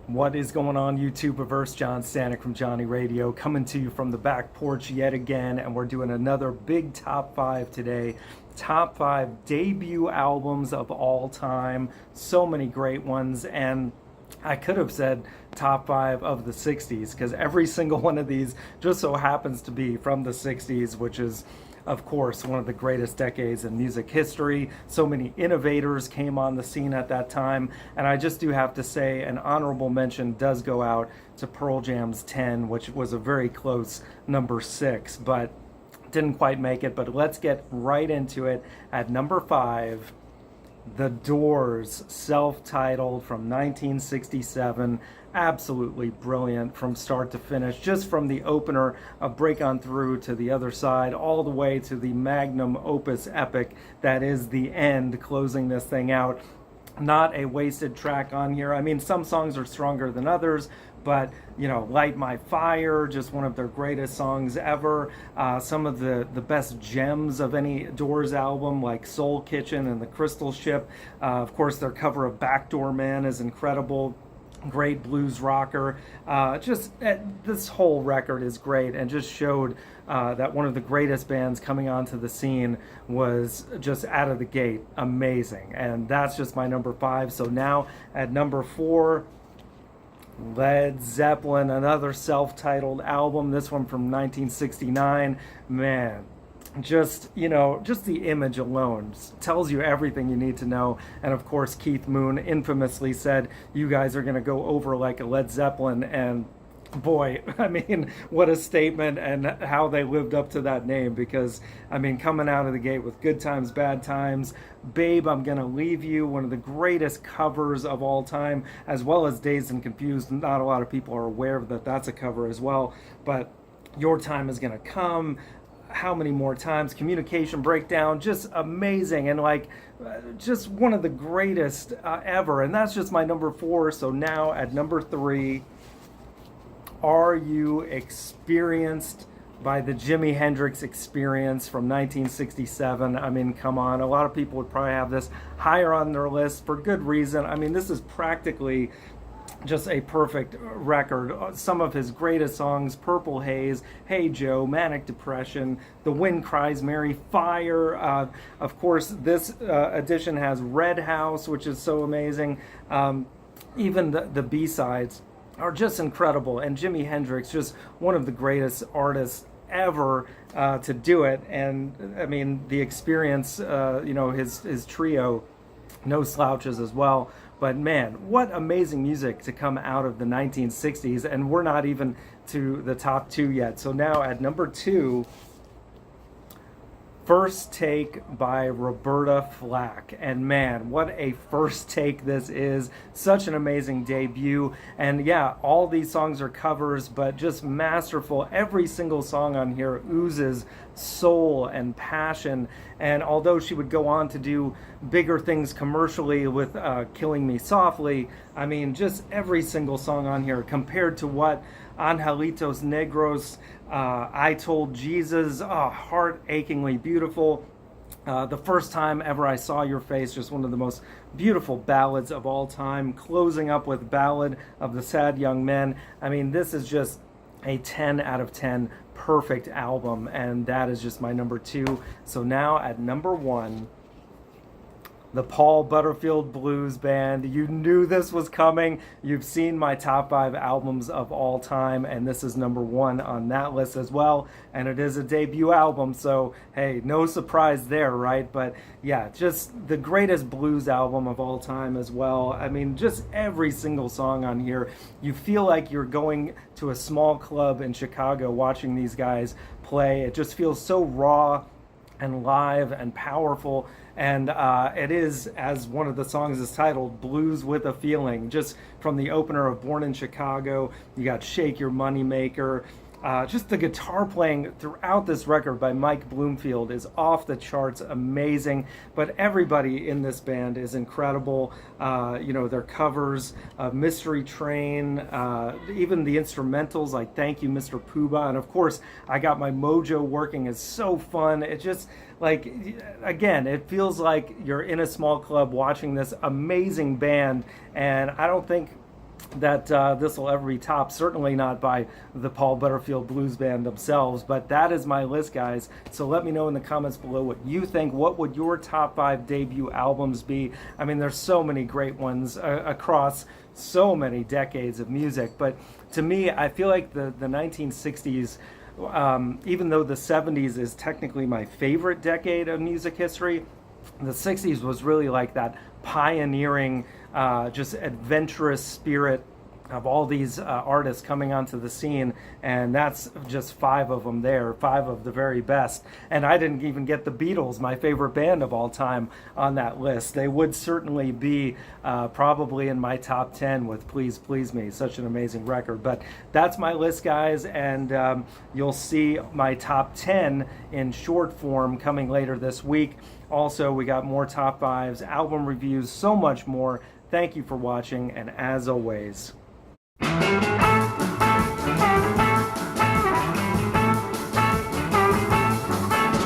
What is going on, YouTubeverse? John Stanek from Johnny Radio coming to you from the back porch yet again, and we're doing another big top five today. Top five debut albums of all time. So many great ones, and I could have said top five of the 60s because every single one of these just so happens to be from the 60s, which is of course, one of the greatest decades in music history. So many innovators came on the scene at that time. And I just do have to say an honorable mention does go out to Pearl Jam's 10, which was a very close number 6, but didn't quite make it. But let's get right into it. At number 5, The Doors, self-titled from 1967. Absolutely brilliant from start to finish, just from the opener of Break On Through to the Other Side, all the way to the magnum opus epic that is The End, closing this thing out. Not a wasted track on here. I mean, some songs are stronger than others, but you know, Light My Fire, just one of their greatest songs ever. Some of the best gems of any Doors album, like Soul Kitchen and The Crystal Ship. Of course, their cover of Backdoor Man is incredible. Great blues rocker. This whole record is great, and just showed that one of the greatest bands coming onto the scene was just out of the gate amazing. And that's just my number 5. So now at number 4, Led Zeppelin, another self-titled album, this one from 1969. Man, just the image alone tells you everything you need to know. And of course, Keith Moon infamously said, you guys are going to go over like a Led Zeppelin. And boy, I mean, what a statement, and how they lived up to that name. Because I mean, coming out of the gate with Good Times, Bad Times, Babe, I'm Gonna Leave You, one of the greatest covers of all time, as well as Dazed and Confused. Not a lot of people are aware that that's a cover as well, but Your Time Is Gonna Come, How Many More Times, Communication Breakdown, just amazing, and just one of the greatest ever. And that's just my number 4. So now at number 3, Are You Experienced by the Jimi Hendrix Experience from 1967. I mean, come on, a lot of people would probably have this higher on their list for good reason. I mean, this is practically just a perfect record. Some of his greatest songs: Purple Haze, Hey Joe, Manic Depression, The Wind Cries Mary, Fire. Of course, this edition has Red House, which is so amazing. Even the B-sides are just incredible. And Jimi Hendrix, just one of the greatest artists ever to do it. And I mean, the Experience, his trio, no slouches as well. But man, what amazing music to come out of the 1960s, and we're not even to the top 2 yet. So now at number 2, First Take by Roberta Flack. And man, what a first take this is. Such an amazing debut. And yeah, all these songs are covers, but just masterful. Every single song on here oozes soul and passion. And although she would go on to do bigger things commercially with Killing Me Softly, I mean, just every single song on here compared to what Angelitos Negros, I Told Jesus, heart achingly beautiful. The First Time Ever I Saw Your Face, just one of the most beautiful ballads of all time. Closing up with Ballad of the Sad Young Men. I mean, this is just a 10 out of 10 perfect album, and that is just my number 2. So now at number 1, the Paul Butterfield Blues Band. You knew this was coming. You've seen my top 5 albums of all time, and this is number 1 on that list as well. And it is a debut album, so hey, no surprise there, right? But yeah, just the greatest blues album of all time as well. I mean, just every single song on here, you feel like you're going to a small club in Chicago watching these guys play. It just feels so raw and live and powerful. And it is, as one of the songs is titled, Blues with a Feeling. Just from the opener of Born in Chicago, you got Shake Your Moneymaker. Just the guitar playing throughout this record by Mike Bloomfield is off the charts, amazing. But everybody in this band is incredible. Their covers of Mystery Train, even the instrumentals like Thank You, Mr. Poobah. And of course, I Got My Mojo Working is so fun. It just, like, again, it feels like you're in a small club watching this amazing band. And I don't think that this will ever be topped. Certainly not by the Paul Butterfield Blues Band themselves, but that is my list, guys. So let me know in the comments below what you think. What would your top 5 debut albums be? I mean, there's so many great ones across so many decades of music, but to me, I feel like the 1960s, even though the 70s is technically my favorite decade of music history, the 60s was really like that pioneering, just adventurous spirit of all these artists coming onto the scene, and that's just 5 of them there, 5 of the very best. And I didn't even get the Beatles, my favorite band of all time, on that list. They would certainly be probably in my top 10 with Please Please Me, such an amazing record. But that's my list, guys, and you'll see my top 10 in short form coming later this week. Also, we got more top 5s, album reviews, so much more. Thank you for watching, and as always,